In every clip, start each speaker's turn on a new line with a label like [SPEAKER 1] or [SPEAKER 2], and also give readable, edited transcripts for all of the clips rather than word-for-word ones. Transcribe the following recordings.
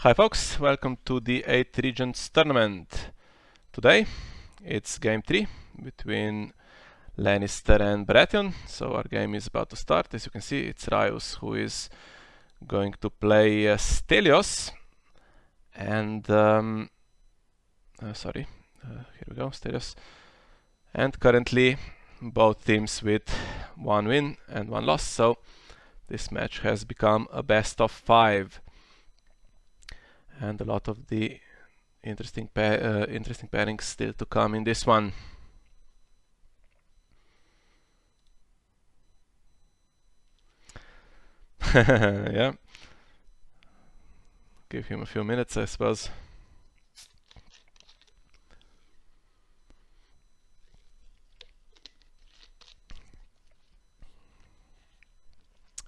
[SPEAKER 1] Hi folks, welcome to the 8 Regents tournament. Today it's game 3 between Lannister and Baratheon. So our game is about to start. As you can see, it's Raius who is going to play Stelios. And here we go, Stelios. And currently both teams with 1 win and 1 loss. So this match has become a best of 5. And a lot of the interesting pairings still to come in this one. Yeah. Give him a few minutes, I suppose.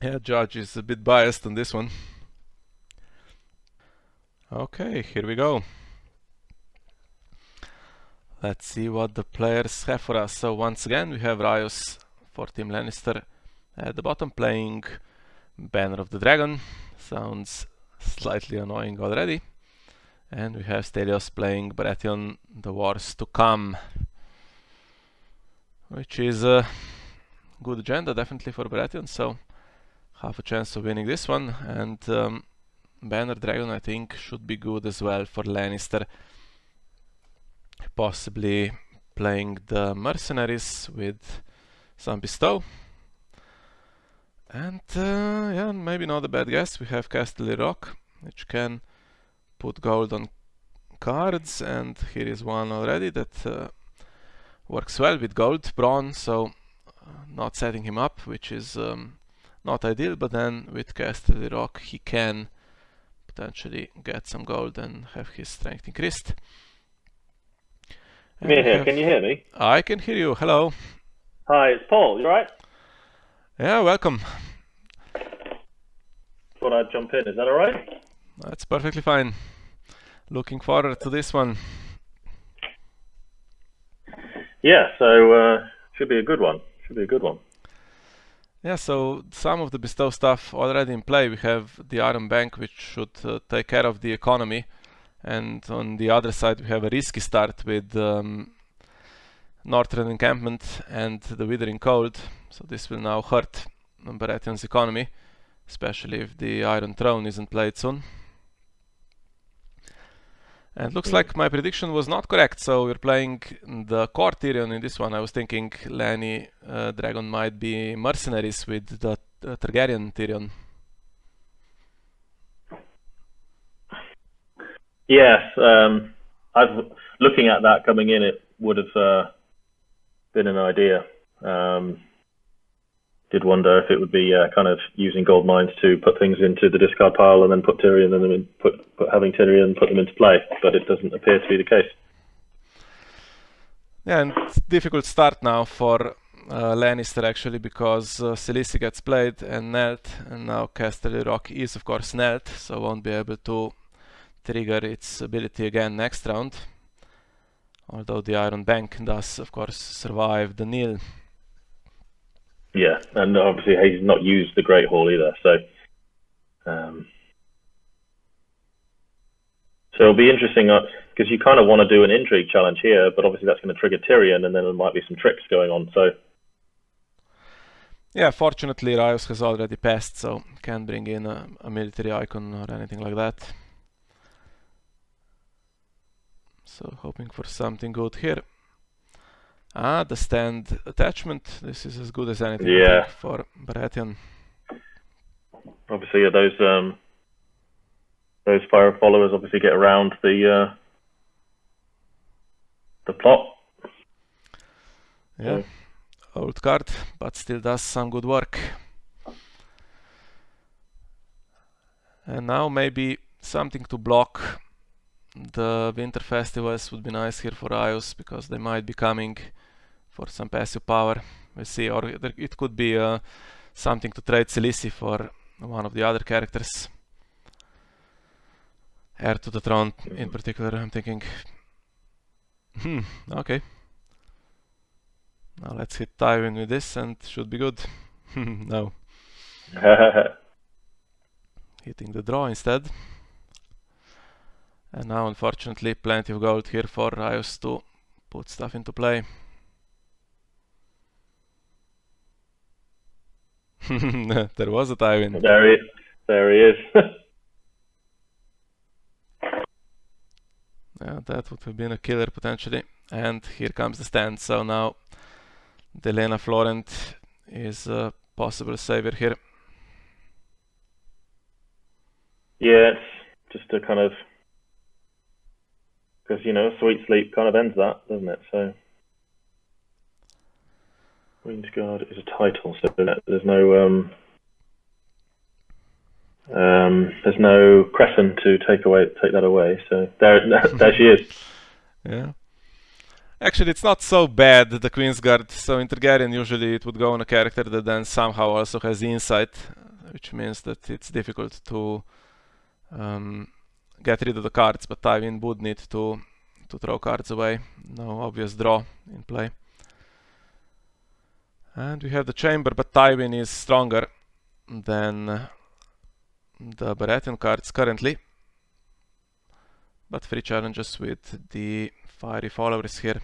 [SPEAKER 1] Yeah, Judge is a bit biased on this one. Okay, here we go. Let's see what the players have for us. So once again we have Raius for Team Lannister at the bottom playing Banner of the Dragon. Sounds slightly annoying already. And we have Stelios playing Baratheon, The Wars to Come, which is a good agenda definitely for Baratheon, so half a chance of winning this one. And Banner Dragon I think should be good as well for Lannister. Possibly playing the mercenaries with some bestow. And yeah, maybe not a bad guess. We have Casterly Rock, which can put gold on cards, and here is one already that works well with gold, brawn, so not setting him up, which is not ideal, but then with Casterly Rock he can potentially get some gold and have his strength increased.
[SPEAKER 2] I'm here. Can you hear me?
[SPEAKER 1] I can hear you. Hello.
[SPEAKER 2] Hi, it's Paul. You alright?
[SPEAKER 1] Yeah, welcome.
[SPEAKER 2] Thought I'd jump in. Is that alright?
[SPEAKER 1] That's perfectly fine. Looking forward to this one.
[SPEAKER 2] Yeah, so should be a good one.
[SPEAKER 1] Yeah, so some of the bestow stuff already in play. We have the Iron Bank, which should take care of the economy. And on the other side we have a risky start with Northern Encampment and the Withering Cold. So this will now hurt Baratheon's economy, especially if the Iron Throne isn't played soon. And looks like my prediction was not correct, so we're playing the core Tyrion in this one. I was thinking Lanny Dragon might be mercenaries with the Targaryen Tyrion.
[SPEAKER 2] Yes, I've looking at that coming in. It would have been an idea. Did wonder if it would be kind of using gold mines to put things into the discard pile and then put Tyrion and then having Tyrion put them into play, but it doesn't appear to be the case.
[SPEAKER 1] Yeah, and it's difficult start now for Lannister actually, because Khaleesi gets played and knelt, and now Casterly Rock is of course knelt, so won't be able to trigger its ability again next round. Although the Iron Bank does of course survive the kneel.
[SPEAKER 2] Yeah, and obviously he's not used the Great Hall either, so it'll be interesting because you kind of want to do an intrigue challenge here, but obviously that's going to trigger Tyrion, and then there might be some tricks going on. So
[SPEAKER 1] yeah, fortunately Raius has already passed, so can't bring in a military icon or anything like that. So hoping for something good here. The stand attachment. This is as good as anything I think for Baratheon.
[SPEAKER 2] Obviously, those fire followers obviously get around the plot.
[SPEAKER 1] Yeah, old card, but still does some good work. And now maybe something to block the winter festivals would be nice here for Raius, because they might be coming for some passive power. We'll see, or it could be something to trade Khaleesi for one of the other characters. Heir to the throne in particular, I'm thinking. Okay. Now let's hit Tywin with this and should be good. No. Hitting the draw instead. And now, unfortunately, plenty of gold here for Raius to put stuff into play. There was a Tywin.
[SPEAKER 2] There he is.
[SPEAKER 1] Yeah, that would have been a killer potentially. And here comes the stand. So now Delena Florent is a possible savior here.
[SPEAKER 2] Yeah, it's just a kind of, because Sweet Sleep kind of ends that, doesn't it? So Queen's Guard is a title, so there's no Crescent to take that away. So there she is.
[SPEAKER 1] Yeah. Actually, it's not so bad, the Queen's Guard. So in Targaryen, usually it would go on a character that then somehow also has insight, which means that it's difficult to get rid of the cards, but Tywin would need to throw cards away. No obvious draw in play. And we have the Chamber, but Tywin is stronger than the Baratheon cards currently. But free challenges with the Fiery Followers here.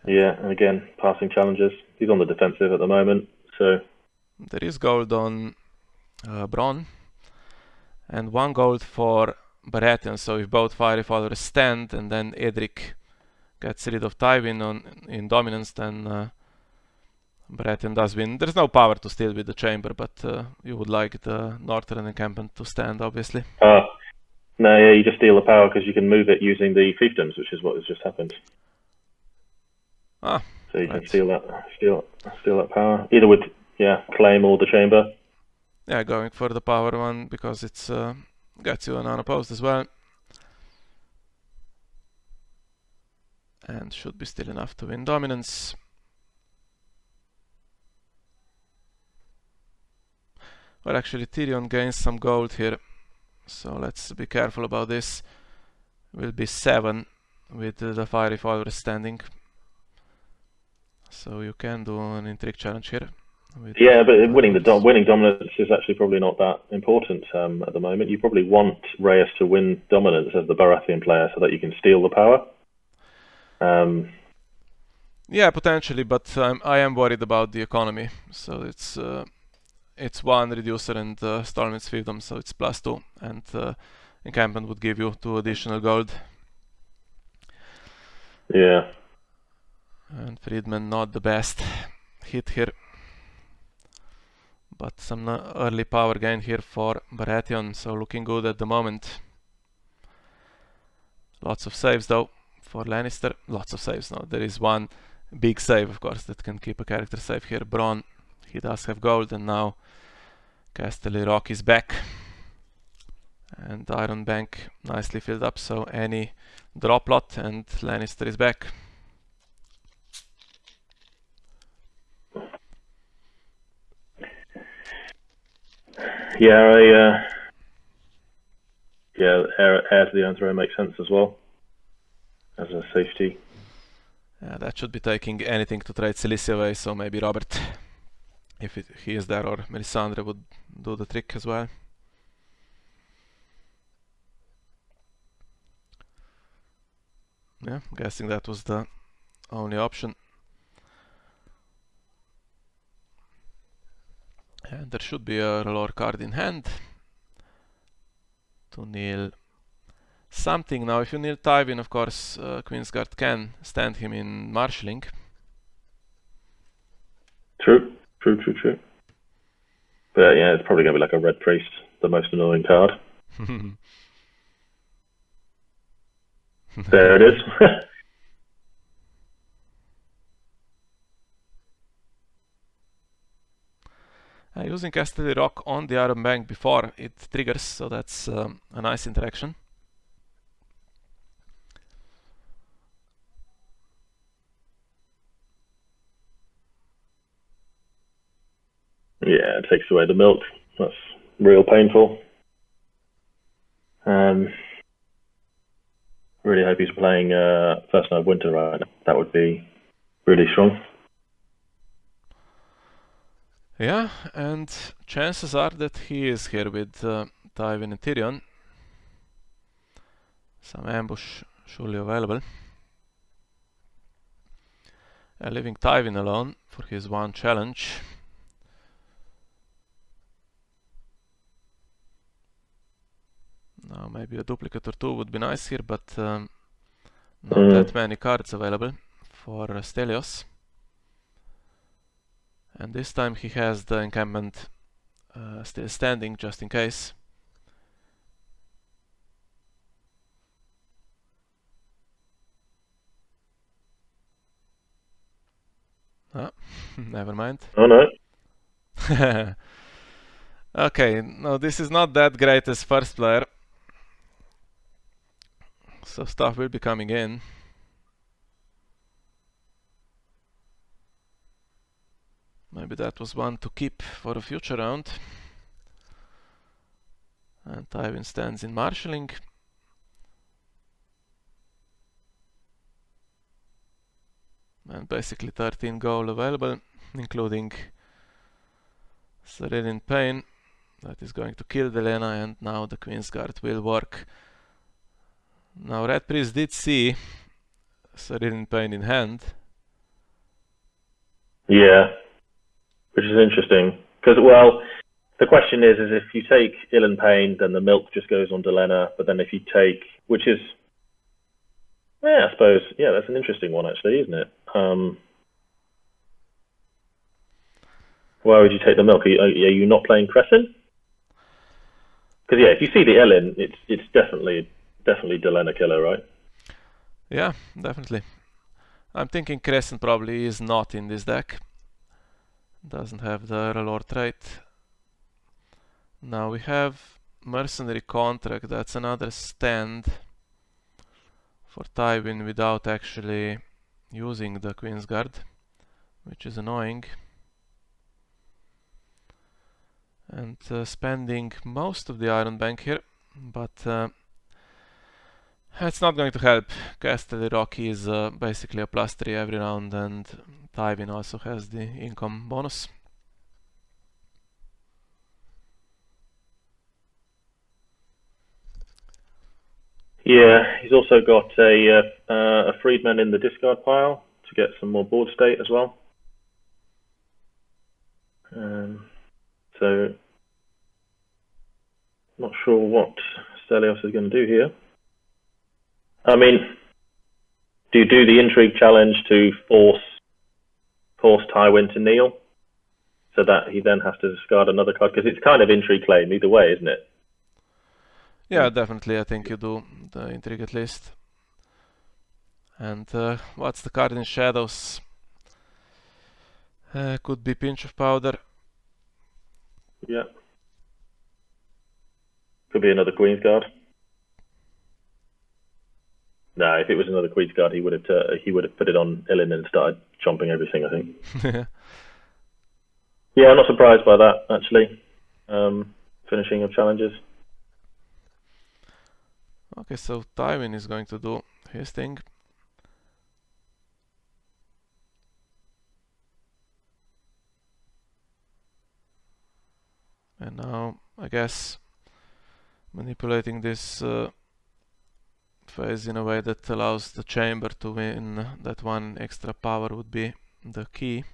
[SPEAKER 2] Yeah, and again, passing challenges. He's on the defensive at the moment, so...
[SPEAKER 1] There is gold on Bronn, and 1 gold for Baratheon, so if both Fiery Followers stand, and then Edric gets rid of Tywin in dominance, then Baratheon does win. There's no power to steal with the Chamber, but you would like the Northern encampment to stand, obviously.
[SPEAKER 2] No, yeah, you just steal the power because you can move it using the fiefdoms, which is what has just happened. So you can steal that power either with claim or the Chamber.
[SPEAKER 1] Yeah, going for the power one because it's gets you an unopposed as well, and should be still enough to win dominance. Well, actually Tyrion gains some gold here, so let's be careful about this. Will be 7 with the Fiery Followers standing. So you can do an intrigue challenge here.
[SPEAKER 2] Yeah, but winning dominance is actually probably not that important at the moment. You probably want Raius to win dominance as the Baratheon player so that you can steal the power.
[SPEAKER 1] Yeah, potentially, but I am worried about the economy. So it's 1 reducer and Stormwind's fiefdom, so it's +2, and encampment would give you 2 additional gold.
[SPEAKER 2] Yeah.
[SPEAKER 1] And Friedman not the best hit here. But some early power gain here for Baratheon, so looking good at the moment. Lots of saves though for Lannister. Lots of saves now. There is 1 big save, of course, that can keep a character safe here. Bronn, he does have gold, and now Casterly Rock is back. And Iron Bank nicely filled up, so any drop lot and Lannister is back.
[SPEAKER 2] Yeah, heir to the Iron Throne makes sense as well as a safety.
[SPEAKER 1] Yeah, that should be taking anything to trade Cilicia away, so maybe Robert, if he is there, or Melisandre would do the trick as well. Yeah, guessing that was the only option. And there should be a lore card in hand to kneel something. Now, if you kneel Tywin, of course, Queensguard can stand him in marshalling.
[SPEAKER 2] True. But yeah, it's probably going to be like a Red Priest, the most annoying card. There it is.
[SPEAKER 1] Using Casterly Rock on the Iron Bank before it triggers, so that's a nice interaction.
[SPEAKER 2] Yeah, it takes away the milk. That's real painful. Really hope he's playing First Night of Winter right now. That would be really strong.
[SPEAKER 1] Yeah, and chances are that he is here with Tywin and Tyrion. Some ambush surely available. And leaving Tywin alone for his one challenge. Now maybe a duplicate or two would be nice here, but not that many cards available for Stelios. And this time he has the encampment still standing just in case. Never mind.
[SPEAKER 2] Oh no.
[SPEAKER 1] Okay, no, this is not that great as first player. So stuff will be coming in. Maybe that was one to keep for a future round. And Tywin stands in marshalling. And basically 13 gold available, including Cererin Pain. That is going to kill the Lena, and now the Queen's Guard will work. Now Red Priest did see Cererin Pain in hand.
[SPEAKER 2] Yeah, which is interesting. Because, well, the question is if you take Ill Pain, then the milk just goes on to Lena. But then if you take, which is, yeah, I suppose, yeah, that's an interesting one actually, isn't it? Why would you take the milk? Are you not playing Crescent? Because yeah, if you see the Ellen, it's definitely Delena killer, right?
[SPEAKER 1] Yeah, definitely. I'm thinking Crescent probably is not in this deck. Doesn't have the Earl Lord trait. Now we have Mercenary Contract. That's another stand for Tywin without actually using the Queen's Guard, which is annoying. And spending most of the Iron Bank here, but it's not going to help. Castle Rock is basically a +3 every round, and Tywin also has the income bonus.
[SPEAKER 2] Yeah, he's also got a Freedman in the discard pile to get some more board state as well. So, not sure what Stelios is going to do here. I mean, do you do the intrigue challenge to force Tywin to kneel, so that he then has to discard another card? Because it's kind of intrigue claim either way, isn't it?
[SPEAKER 1] Yeah, definitely. I think you do the intrigue at least. And what's the card in shadows? Could be Pinch of Powder.
[SPEAKER 2] Yeah. Could be another Queen's Guard. No, if it was another Queen's Guard, he would have put it on Ilyn and started chomping everything, I think. Yeah, I'm not surprised by that, actually. Finishing of challenges.
[SPEAKER 1] Okay, so Tywin is going to do his thing. And now, I guess, manipulating this phase in a way that allows the chamber to win that one extra power would be the key.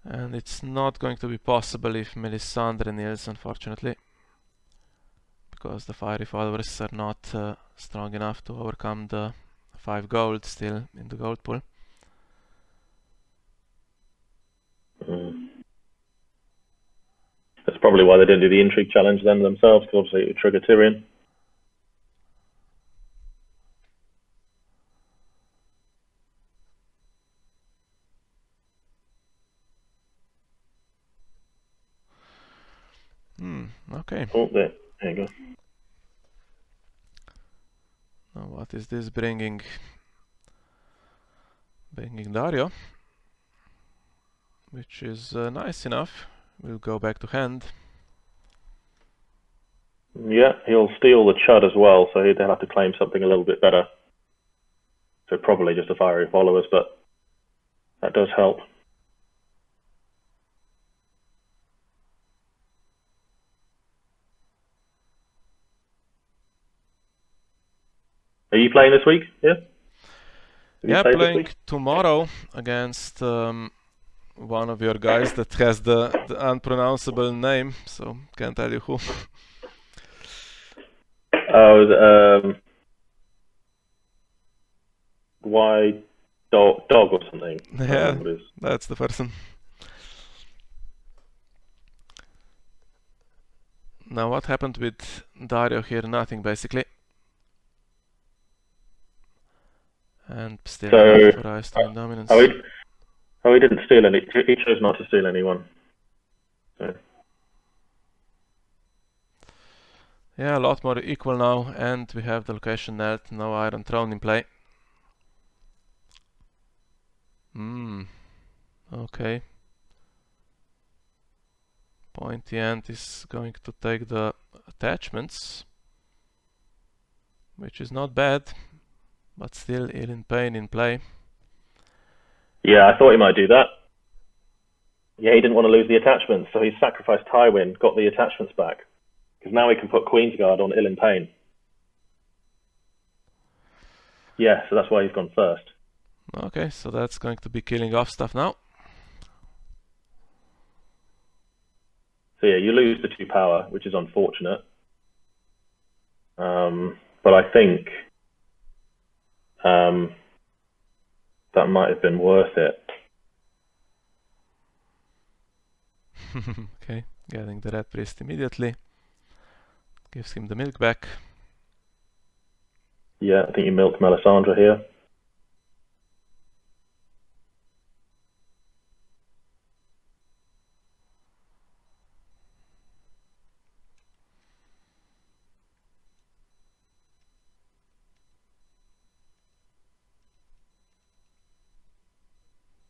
[SPEAKER 1] And it's not going to be possible if Melisandre kneels, unfortunately, because the fiery followers are not strong enough to overcome the 5 gold still in the gold pool.
[SPEAKER 2] That's probably why they didn't do the intrigue challenge then themselves, because obviously it would trigger Tyrion.
[SPEAKER 1] Okay.
[SPEAKER 2] Oh, there you go.
[SPEAKER 1] Now what is this bringing? Bringing Dario, which is nice enough. We'll go back to hand.
[SPEAKER 2] Yeah, he'll steal the Chud as well, so he'll have to claim something a little bit better. So probably just the fiery followers, but that does help. Are you playing this week? Yeah. Have you
[SPEAKER 1] Yeah,
[SPEAKER 2] played this
[SPEAKER 1] playing
[SPEAKER 2] week?
[SPEAKER 1] tomorrow against one of your guys that has the unpronounceable name, so can't tell you who.
[SPEAKER 2] Oh, why dog or something? I can't
[SPEAKER 1] Yeah,
[SPEAKER 2] remember what it is.
[SPEAKER 1] that's the person. Now what happened with Dario here? Nothing basically. And still
[SPEAKER 2] So,
[SPEAKER 1] enough for Raius to win dominance.
[SPEAKER 2] he didn't steal any. He chose not to steal anyone. So.
[SPEAKER 1] Yeah, a lot more equal now, and we have the location nailed. No Iron Throne in play. Okay. Pointy End is going to take the attachments, which is not bad, but still Ill in Pain in play.
[SPEAKER 2] Yeah, I thought he might do that. Yeah, he didn't want to lose the attachments, so he sacrificed Tywin, got the attachments back. Because now he can put Queensguard on Ill in Pain. Yeah, so that's why he's gone first.
[SPEAKER 1] Okay, so that's going to be killing off stuff now.
[SPEAKER 2] So yeah, you lose the 2 power, which is unfortunate. But I think that might have been worth it.
[SPEAKER 1] Okay, getting the Red Priest immediately. Gives him the milk back.
[SPEAKER 2] Yeah, I think you milked Melisandre here.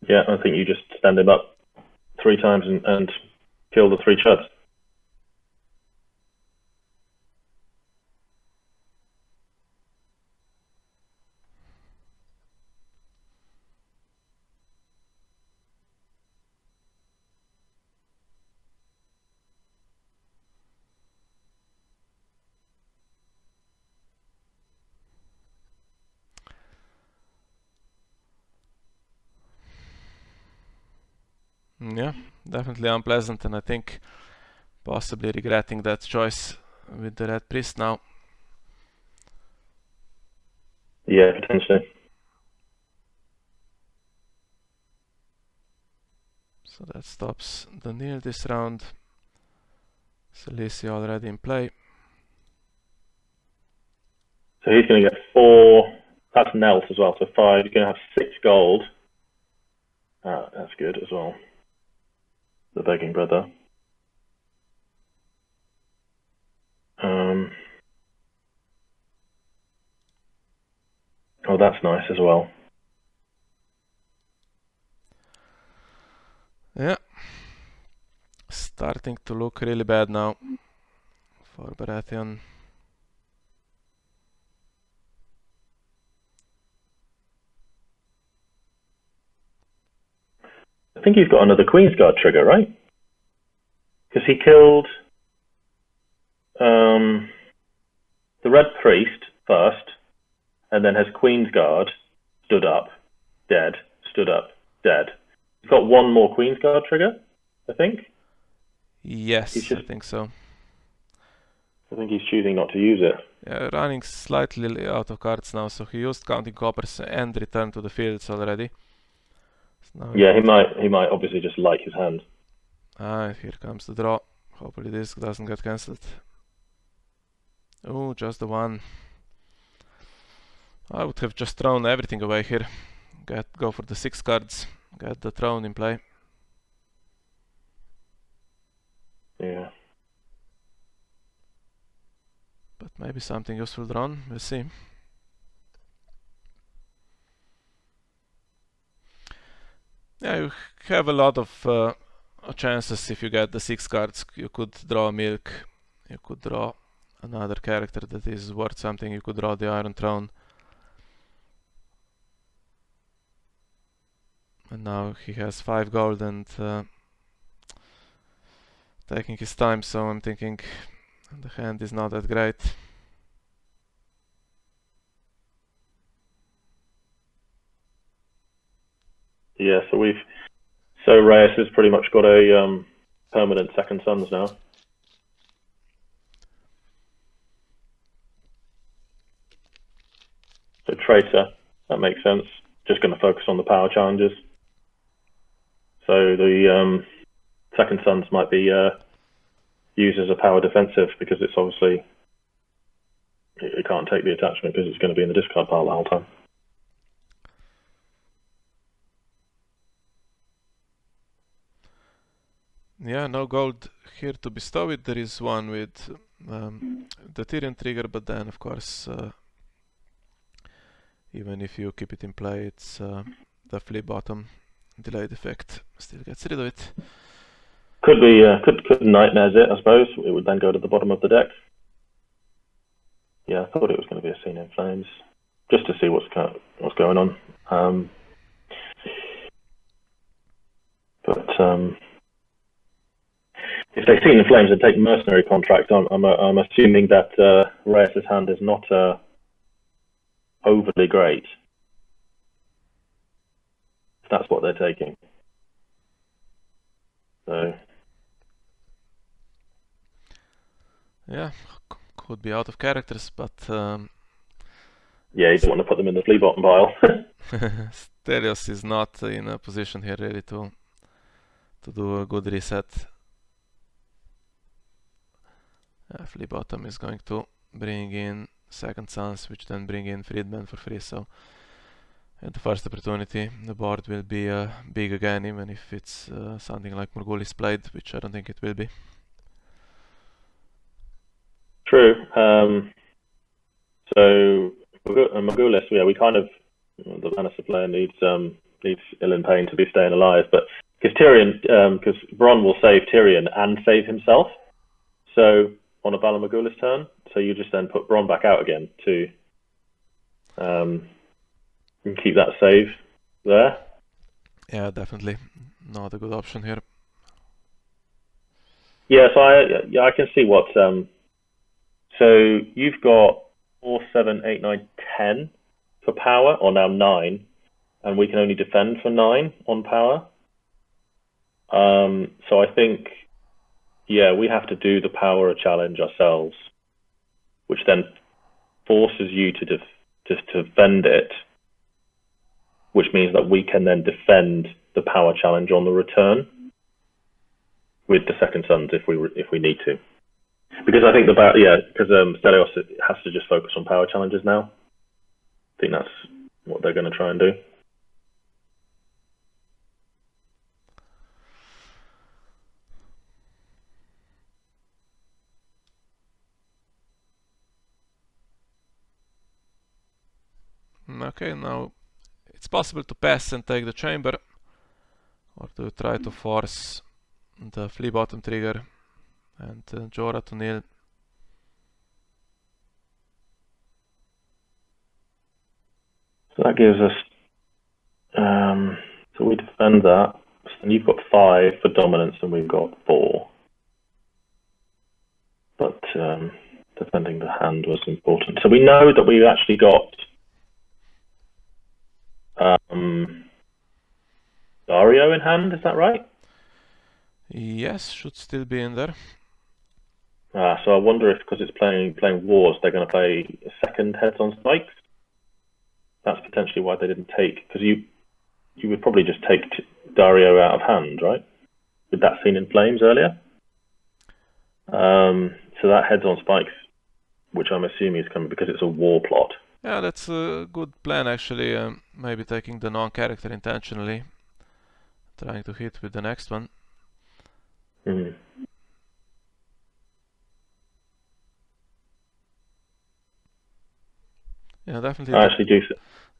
[SPEAKER 2] Yeah, I think you just stand him up 3 times and kill the 3 chuds.
[SPEAKER 1] Yeah, definitely unpleasant, and I think possibly regretting that choice with the Red Priest now.
[SPEAKER 2] Yeah, potentially.
[SPEAKER 1] So that stops the kneel this round. Celicia already in play.
[SPEAKER 2] So he's going to get 4. That's Nelt as well, so 5. He's going to have 6 gold. That's good as well. The begging brother. Oh, that's nice as well.
[SPEAKER 1] Yeah. Starting to look really bad now for Baratheon.
[SPEAKER 2] I think he's got another Queensguard trigger, right? Because he killed the Red Priest first, and then has Queensguard, stood up, dead, stood up, dead. He's got 1 more Queensguard trigger, I think.
[SPEAKER 1] Yes, I think so.
[SPEAKER 2] I think he's choosing not to use it.
[SPEAKER 1] Yeah, running slightly out of cards now, so he used Counting Coppers and Return to the Fields already. So
[SPEAKER 2] Yeah, he might obviously just like his hand.
[SPEAKER 1] Here comes the draw. Hopefully this doesn't get cancelled. Oh, just the 1. I would have just thrown everything away here. Go for the 6 cards. Get the throne in play.
[SPEAKER 2] Yeah.
[SPEAKER 1] But maybe something useful drawn. We'll see. Yeah, you have a lot of chances if you get the 6 cards. You could draw Milk. You could draw another character that is worth something. You could draw the Iron Throne. And now he has 5 gold and taking his time, so I'm thinking the hand is not that great.
[SPEAKER 2] Yeah, so Raius has pretty much got a permanent second sons now. So traitor, that makes sense. Just going to focus on the power challenges. So the second sons might be used as a power defensive because it's obviously it can't take the attachment because it's going to be in the discard pile the whole time.
[SPEAKER 1] Yeah, no gold here to bestow it. There is one with the Tyrion trigger, but then of course even if you keep it in play, it's the flip bottom delayed effect still gets rid of it.
[SPEAKER 2] Could be could nightmares it, I suppose. It would then go to the bottom of the deck. Yeah, I thought it was going to be a scene in flames, just to see what's going on. But if they scene in flames and take mercenary contract, I'm assuming that Raius' hand is not overly great. If that's what they're taking. So
[SPEAKER 1] yeah, could be out of characters, but
[SPEAKER 2] yeah, you don't want to put them in the flea bottom pile.
[SPEAKER 1] Stelios is not in a position here really to do a good reset. Flea bottom is going to bring in second sons, which then bring in freedmen for free, so at the first opportunity the board will be big again, even if it's something like Morghulis played, which I don't think it will be.
[SPEAKER 2] True. So Morghulis, yeah, we kind of the Lannister player needs Ilan Payne to be staying alive, but because Tyrion, because Bronn will save Tyrion and save himself, so on a Valar Morghulis turn, so you just then put Bronn back out again to and keep that save there.
[SPEAKER 1] Yeah, definitely not a good option here.
[SPEAKER 2] Yeah, so I can see what. So you've got 4, 7, 8, 9, 10 for power, or now 9, and we can only defend for 9 on power. So I think, yeah, we have to do the power challenge ourselves, which then forces you to defend it, which means that we can then defend the power challenge on the return with the second sons if we need to. Because I think because Stelios has to just focus on power challenges now. I think that's what they're going to try and do.
[SPEAKER 1] Okay, now it's possible to pass and take the chamber, or to try to force the flea bottom trigger and Jorah to kneel.
[SPEAKER 2] So that gives us. So we defend that, and you've got 5 for dominance, and we've got 4. But defending the hand was important. So we know that we've actually got Dario in hand. Is that right?
[SPEAKER 1] Yes, should still be in there.
[SPEAKER 2] So I wonder if, because it's playing wars, they're going to play second heads on spikes. That's potentially why they didn't take, because you would probably just take Dario out of hand, right? With that scene in flames earlier. So that heads on spikes, which I'm assuming is coming because it's a war plot.
[SPEAKER 1] Yeah, that's a good plan actually. Maybe taking the non-character intentionally, trying to hit with the next one.
[SPEAKER 2] Mm.
[SPEAKER 1] Yeah, definitely.
[SPEAKER 2] I actually do.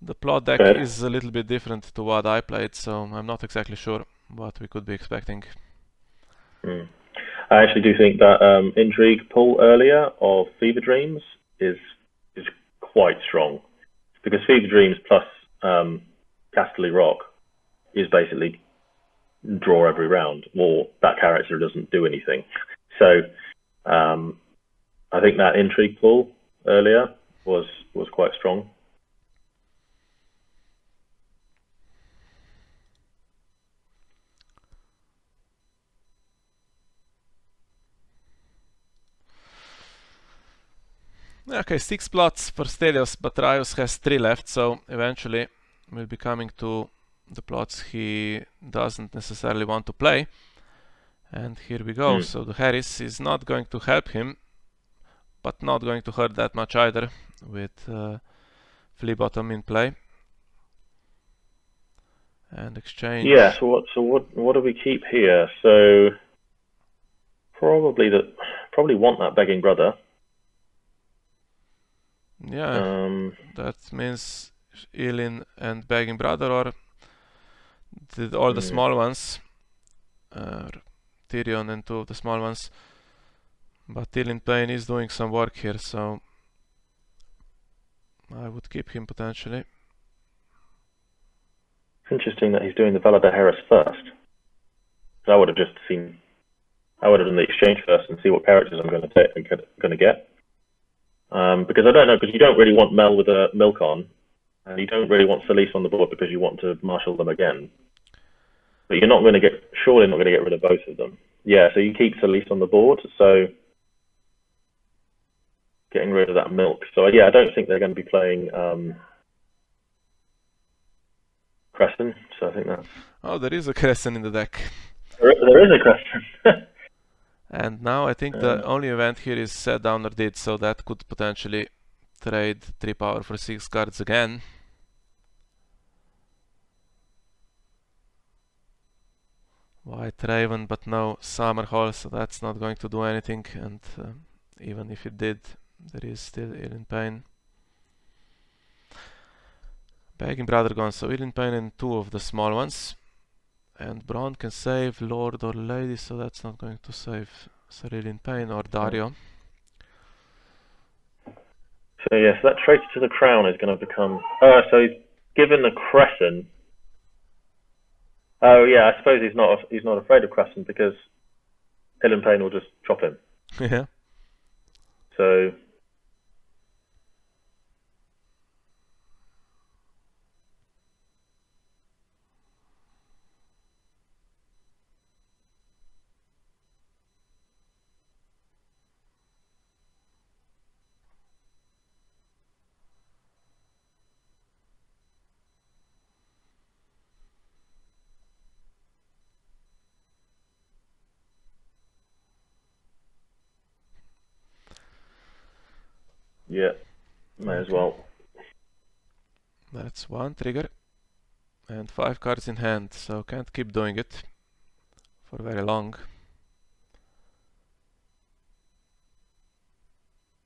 [SPEAKER 1] The plot deck is a little bit different to what I played, so I'm not exactly sure what we could be expecting.
[SPEAKER 2] Mm. I actually do think that intrigue pull earlier of Fever Dreams is quite strong, because Fever Dreams plus Casterly Rock is basically draw every round, or that character doesn't do anything. So I think that intrigue pull earlier was quite strong.
[SPEAKER 1] Okay, 6 plots for Stelios, but Raius has 3 left, so eventually we'll be coming to the plots he doesn't necessarily want to play. And here we go. So the Harris is not going to help him, but not going to hurt that much either, with flea bottom in play. And exchange.
[SPEAKER 2] Yeah. So what do we keep here? So probably want that begging brother.
[SPEAKER 1] Yeah. That means Elin and begging brother, or all the small ones. Tyrion and 2 of the small ones. But Elin Payne is doing some work here, so I would keep him potentially.
[SPEAKER 2] It's interesting that he's doing the Valar Harris first. I would have done the exchange first and see what characters I'm going to get. Because I don't know, because you don't really want Mel with a milk on, and you don't really want Solis on the board because you want to marshal them again. But you're surely not going to get rid of both of them. Yeah, so you keep Solis on the board, so getting rid of that milk. So yeah, I don't think they're going to be playing Crescent, so I think that's...
[SPEAKER 1] Oh, there is a Crescent in the deck.
[SPEAKER 2] There is a Crescent.
[SPEAKER 1] And now I think the only event here is Set Down or Did, so that could potentially trade 3 power for 6 cards again. White Raven, but no Summerhall, so that's not going to do anything. And even if it did, there is still Elin Payne. Begging brother gone, so Elin Payne and 2 of the small ones. And Bronn can save Lord or Lady, so that's not going to save Sir Elin Payne or Dario.
[SPEAKER 2] So yes, that traitor to the crown is going to become... so he's given the Crescent. Oh yeah, I suppose he's not afraid of Crescent because Elin Payne will just chop him.
[SPEAKER 1] Yeah.
[SPEAKER 2] So... yeah, may as well.
[SPEAKER 1] That's 1 trigger. And 5 cards in hand, so can't keep doing it for very long.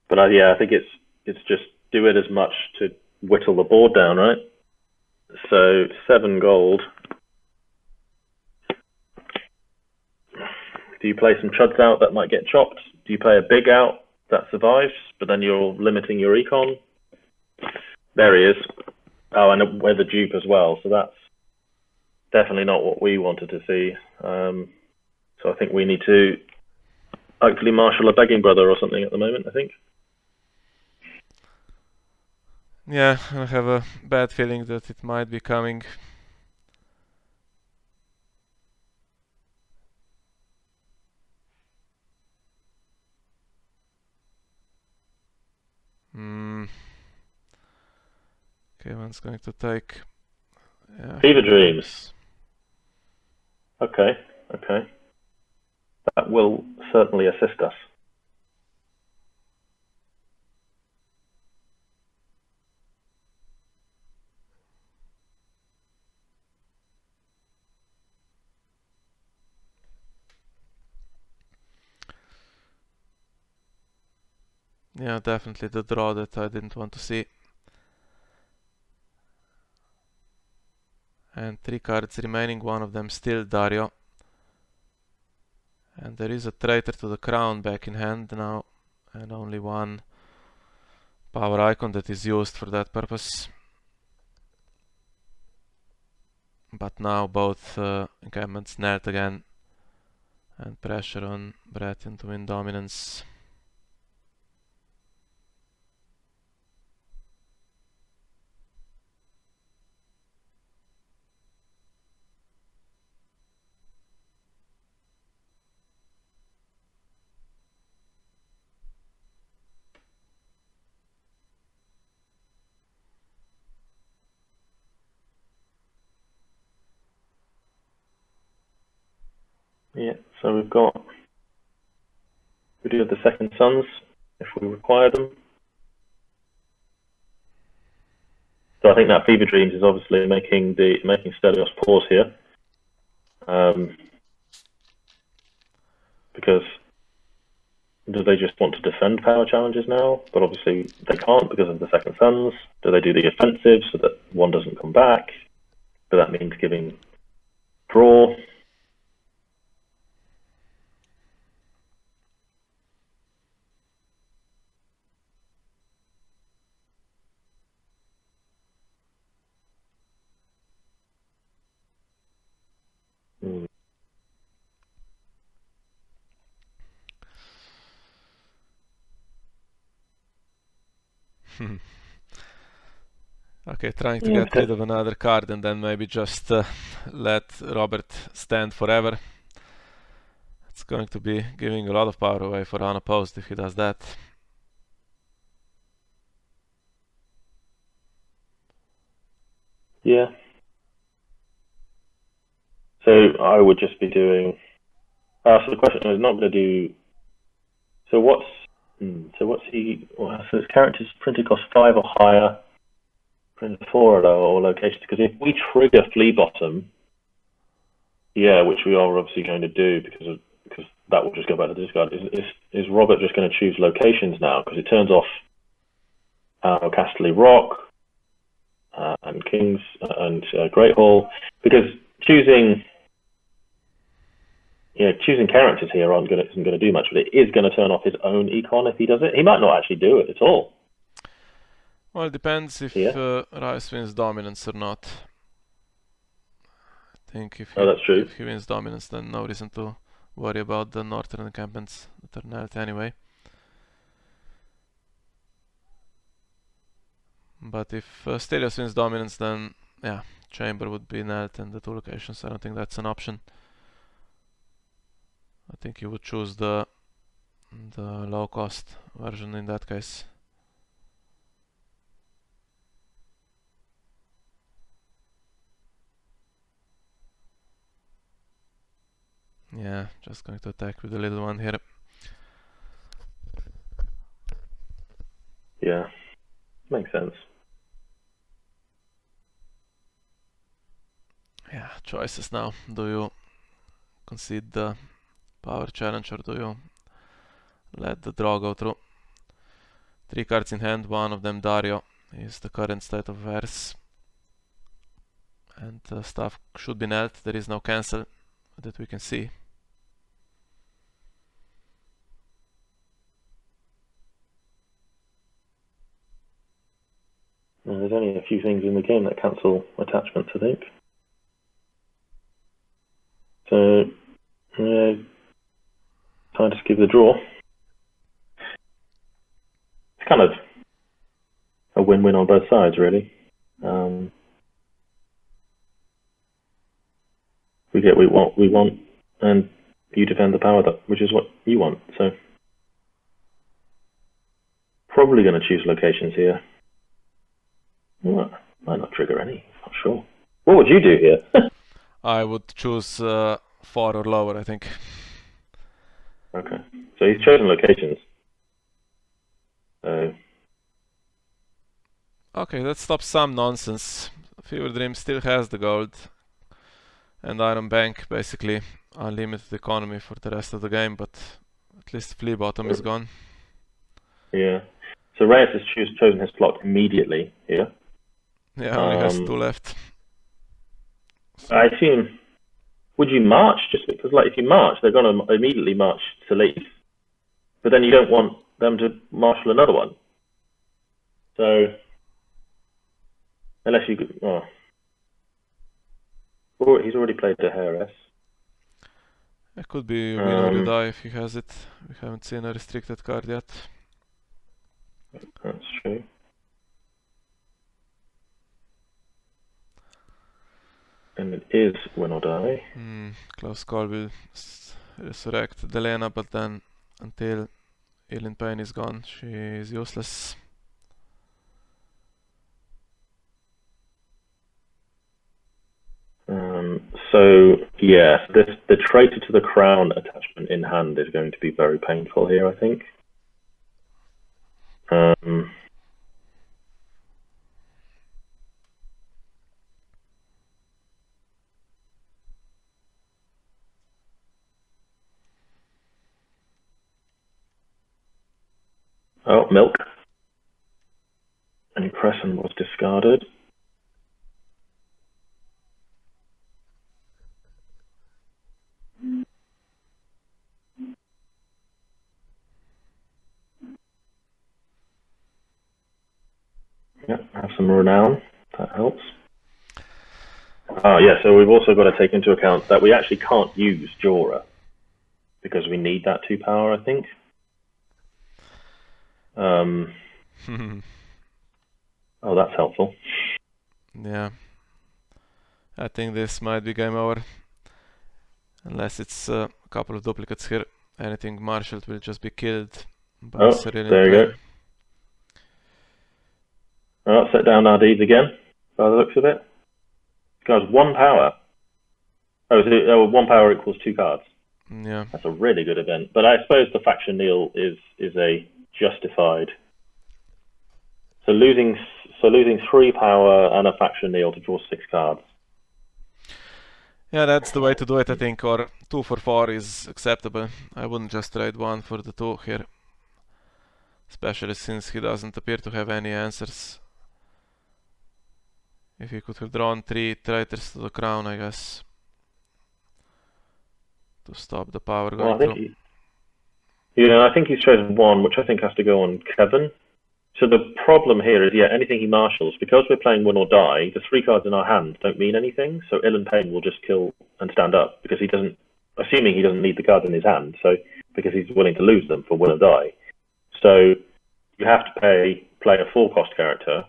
[SPEAKER 2] But yeah, I think it's just do it as much to whittle the board down, right? So 7 gold. Do you play some chuds out that might get chopped? Do you play a big out that survives, but then you're limiting your econ? There he is. Oh, and with a dupe as well, so that's definitely not what we wanted to see. So I think we need to hopefully marshal a begging brother or something at the moment, I think.
[SPEAKER 1] Yeah, I have a bad feeling that it might be coming. Okay, one's going to take...
[SPEAKER 2] Fever Dreams. Okay. That will certainly assist us.
[SPEAKER 1] Yeah, definitely the draw that I didn't want to see. And 3 cards remaining, one of them still Dario. And there is a traitor to the crown back in hand now, and only 1 power icon that is used for that purpose. But now both encampments knelt again, and pressure on Baratheon to win dominance.
[SPEAKER 2] Yeah, so we do have the second sons if we require them. So I think that Fever Dreams is obviously making Stelios pause here, because do they just want to defend power challenges now? But obviously they can't because of the second sons. Do they do the offensive so that one doesn't come back? But that means giving draw.
[SPEAKER 1] Okay, trying to get rid of another card and then maybe just let Robert stand forever. It's going to be giving a lot of power away for unopposed if he does that.
[SPEAKER 2] Yeah. So I would just be doing. So the question is not going to do. So what's he? Well, so his character's printed cost 5 or higher. Printed 4 or lower or locations. Because if we trigger Flea Bottom, yeah, which we are obviously going to do because that will just go back to the discard. Is Robert just going to choose locations now because it turns off Casterly Rock and Kings and Great Hall, because choosing characters here isn't going to do much, but it is going to turn off his own econ if he does it. He might not actually do it at all.
[SPEAKER 1] Well, it depends if Raius wins dominance or not. I think if he wins dominance, then no reason to worry about the northern encampments that are knelt anyway. But if Stelios wins dominance, then yeah, Chamber would be knelt and the 2 locations. I don't think that's an option. I think you would choose the low cost version in that case. Yeah, just going to attack with the little one here.
[SPEAKER 2] Yeah, makes sense.
[SPEAKER 1] Yeah, choices now. Do you concede the power challenge or do you let the draw go through? 3 cards in hand, one of them Dario is the current state of affairs. And stuff should be knelt, there is no cancel that we can see.
[SPEAKER 2] There's only a few things in the game that cancel attachments, I think. So, I just give the draw. It's kind of a win-win on both sides, really. We get what we want, and you defend the power, which is what you want. So, probably going to choose locations here. Well, might not trigger any. Not sure. What would you do here?
[SPEAKER 1] I would choose 4 or lower, I think.
[SPEAKER 2] Okay, so he's chosen locations.
[SPEAKER 1] Okay, that stops some nonsense. Fever Dream still has the gold, and Iron Bank basically unlimited economy for the rest of the game, but at least Flea Bottom is gone.
[SPEAKER 2] Yeah. So Raius has chosen his plot immediately here.
[SPEAKER 1] Yeah, only has 2 left.
[SPEAKER 2] So I assume, would you march? Just because, like, if you march, they're going to immediately march to leave. But then you don't want them to marshal another one. So, unless you could... Oh. He's already played the Heiress.
[SPEAKER 1] It could be win or you die if he has it. We haven't seen a restricted card yet.
[SPEAKER 2] That's true. And it is win or die.
[SPEAKER 1] Close call will resurrect Delena, but then until Eileen Payne is gone, she is useless.
[SPEAKER 2] So yeah, the traitor to the crown attachment in hand is going to be very painful here, I think. Oh, milk. And Crescent was discarded. Yep, have some renown. That helps. Yeah, so we've also got to take into account that we actually can't use Jorah because we need that 2 power, I think. Oh, that's helpful.
[SPEAKER 1] Yeah. I think this might be game over. Unless it's a couple of duplicates here. Anything marshaled will just be killed by Cerealian
[SPEAKER 2] there you
[SPEAKER 1] Plain.
[SPEAKER 2] go. Alright, set down our deeds again, by the looks of it. This guy's 1 power. Oh, 1 power equals 2 cards.
[SPEAKER 1] Yeah.
[SPEAKER 2] That's a really good event. But I suppose the faction kneel is a justified. So losing 3 power and a faction kneel to draw 6 cards.
[SPEAKER 1] Yeah, that's the way to do it, I think. Or 2 for 4 is acceptable. I wouldn't just trade 1 for the 2 here. Especially since he doesn't appear to have any answers. If he could have drawn 3 traitors to the crown, I guess. To stop the power going through.
[SPEAKER 2] I think he's chosen 1, which I think has to go on Kevin. So the problem here is, anything he marshals, because we're playing win or die, the 3 cards in our hand don't mean anything. So Ilan Payne will just kill and stand up because he doesn't, assuming he doesn't need the cards in his hand. So because he's willing to lose them for win or die. So you have to play a 4-cost character,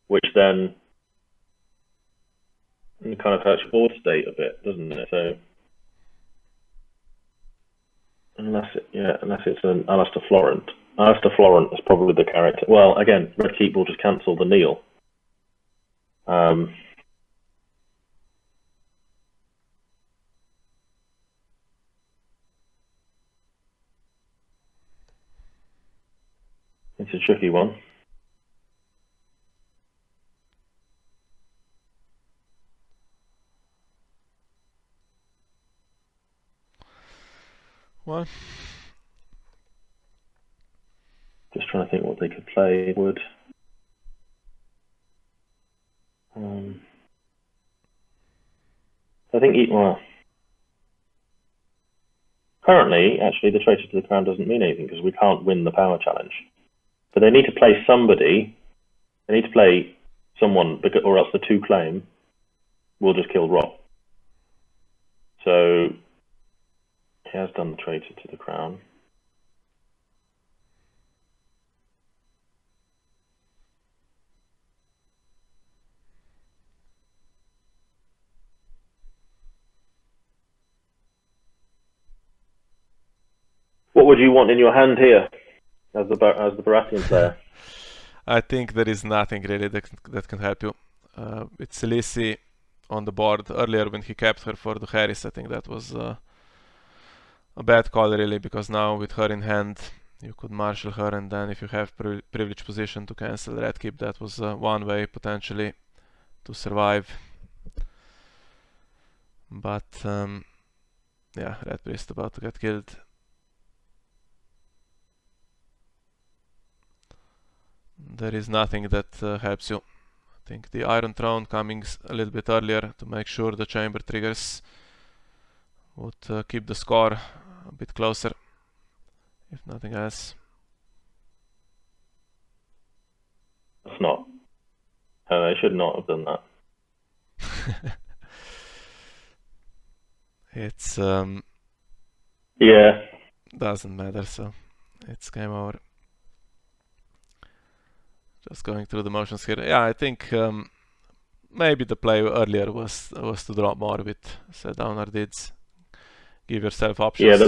[SPEAKER 2] which then kind of hurts your board state a bit, doesn't it? So unless it's an Alistair Florent. Alistair Florent is probably the character. Well, again, Red Keep will just cancel the kneel. It's a tricky one.
[SPEAKER 1] Well,
[SPEAKER 2] just trying to think what they could play. Would I think currently, actually, the traitor to the crown doesn't mean anything because we can't win the power challenge. But they need to play somebody. They need to play someone, or else the 2 claim will just kill Rob. So he has done the traitor to the crown. What would you want in your hand here, as the Baratheon player?
[SPEAKER 1] I think there is nothing really that can help you. With Khaleesi on the board earlier when he kept her for the Harris, I think that was a bad call really, because now with her in hand you could marshal her, and then if you have privileged position to cancel Red Keep, that was one way potentially to survive. But yeah, Red Priest about to get killed. There is nothing that helps you. I think the Iron Throne coming a little bit earlier to make sure the chamber triggers would keep the score a bit closer, if nothing else.
[SPEAKER 2] It's not. I should not have done that.
[SPEAKER 1] It's
[SPEAKER 2] yeah,
[SPEAKER 1] doesn't matter, so it's game over. Just going through the motions here. Yeah, I think maybe the play earlier was to draw more with set down our deeds. Give yourself options.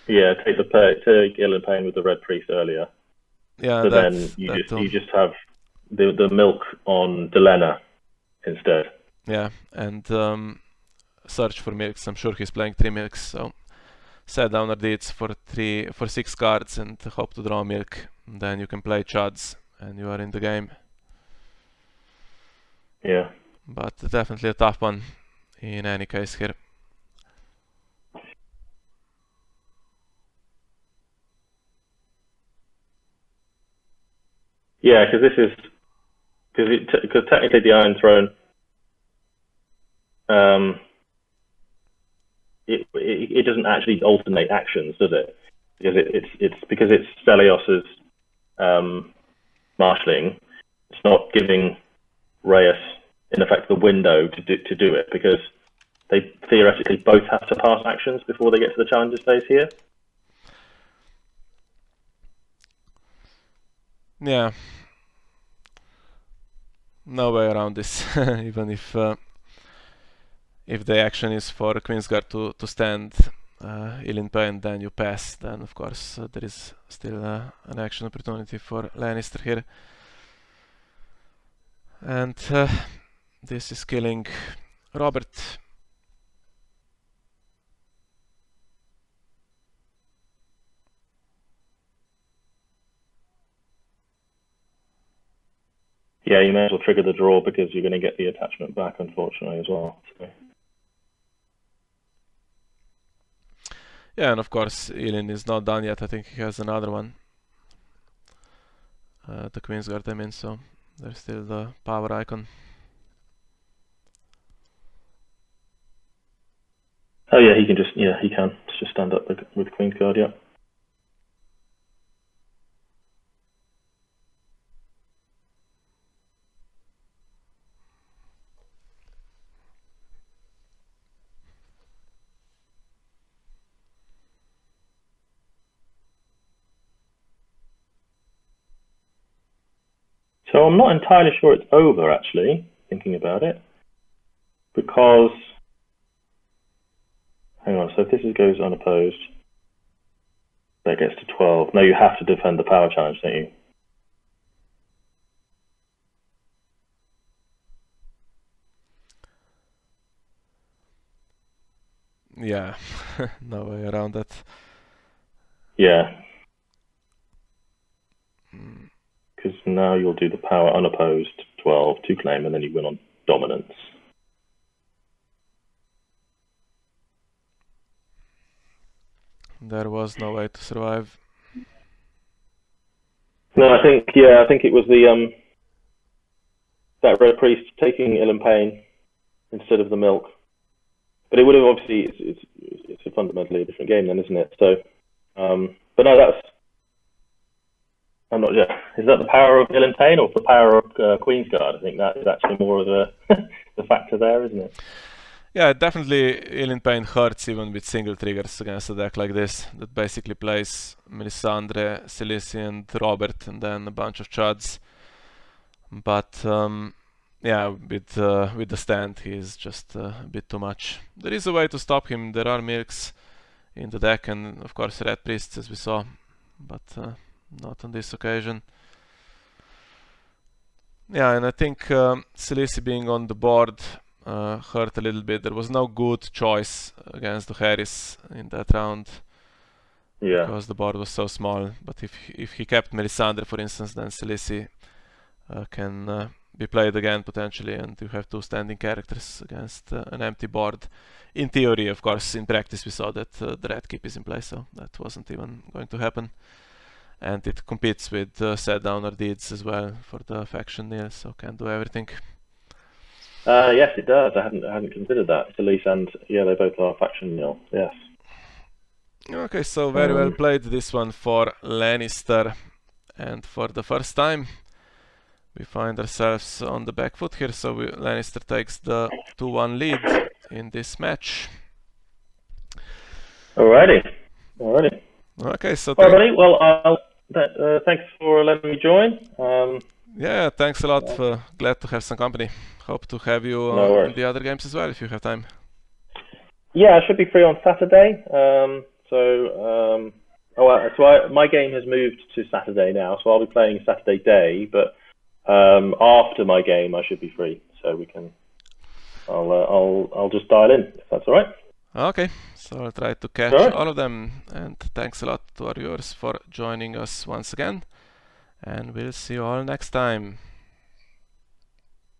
[SPEAKER 2] Yeah, take Ilan Payne with the Red Priest earlier.
[SPEAKER 1] Yeah,
[SPEAKER 2] so then you just have the milk on Delena instead.
[SPEAKER 1] Yeah, and search for milks. I'm sure he's playing 3 milks, so set down our deeds for 6 cards and hope to draw a milk. And then you can play chuds and you are in the game.
[SPEAKER 2] Yeah.
[SPEAKER 1] But definitely a tough one in any case here.
[SPEAKER 2] Yeah, because technically the Iron Throne, it doesn't actually alternate actions, does it? Because it's Stelios's marshalling. It's not giving Raius in effect the window to do it, because they theoretically both have to pass actions before they get to the challenger phase here.
[SPEAKER 1] Yeah. No way around this. Even if the action is for Queensguard to stand ill in pain, then you pass. Then of course there is still an action opportunity for Lannister here. And this is killing Robert.
[SPEAKER 2] Yeah, you may as well trigger the draw because you're going to get the attachment back, unfortunately, as well. So.
[SPEAKER 1] Yeah, and of course Elin is not done yet. I think he has another one. The Queensguard, I mean, so there's still the power icon.
[SPEAKER 2] Oh yeah, he can just stand up with Queensguard, yeah. So I'm not entirely sure it's over, actually, thinking about it, because hang on. So if this goes unopposed, that gets to 12. No, you have to defend the power challenge, don't you?
[SPEAKER 1] Yeah, no way around that.
[SPEAKER 2] Yeah. Because now you'll do the power unopposed 12 to claim, and then you win on dominance.
[SPEAKER 1] There was no way to survive.
[SPEAKER 2] No, I think it was the that Red Priest taking ill and pain instead of the milk. But it would have obviously it's a fundamentally different game then, isn't it? So, but no, I'm not. Yeah, is that the power of ill and pain or the power of Queensguard? I think that is actually more of the factor there, isn't it?
[SPEAKER 1] Yeah, definitely Ill in Pain hurts even with single triggers against a deck like this that basically plays Melisandre, Silisi and Robert and then a bunch of chuds. But yeah, with the stand he's just a bit too much. There is a way to stop him. There are milks in the deck and of course Red Priests as we saw, but not on this occasion. Yeah, and I think Silisi being on the board hurt a little bit. There was no good choice against the Harris in that round.
[SPEAKER 2] Yeah.
[SPEAKER 1] Because the board was so small. But if he kept Melisandre, for instance, then Silisi can be played again potentially, and you have 2 standing characters against an empty board. In theory, of course, in practice we saw that the red keep is in place, so that wasn't even going to happen. And it competes with set down our deeds as well for the faction nil, so can do everything.
[SPEAKER 2] Yes, it does. I hadn't considered that. Stelios and they both are faction nil. Yes.
[SPEAKER 1] Okay, so very well played this one for Lannister, and for the first time we find ourselves on the back foot here. So Lannister takes the 2-1 lead in this match.
[SPEAKER 2] Alrighty.
[SPEAKER 1] Okay, so
[SPEAKER 2] all right, buddy. Well, thanks for letting me join.
[SPEAKER 1] Yeah, thanks a lot. Glad to have some company. Hope to have you in the other games as well if you have time.
[SPEAKER 2] Yeah, I should be free on Saturday. My game has moved to Saturday now, so I'll be playing Saturday day. But after my game, I should be free, so we can I'll just dial in if that's all right.
[SPEAKER 1] Okay, so I'll try to catch
[SPEAKER 2] Alright.
[SPEAKER 1] all of them, and thanks a lot to our viewers for joining us once again, and we'll see you all next time.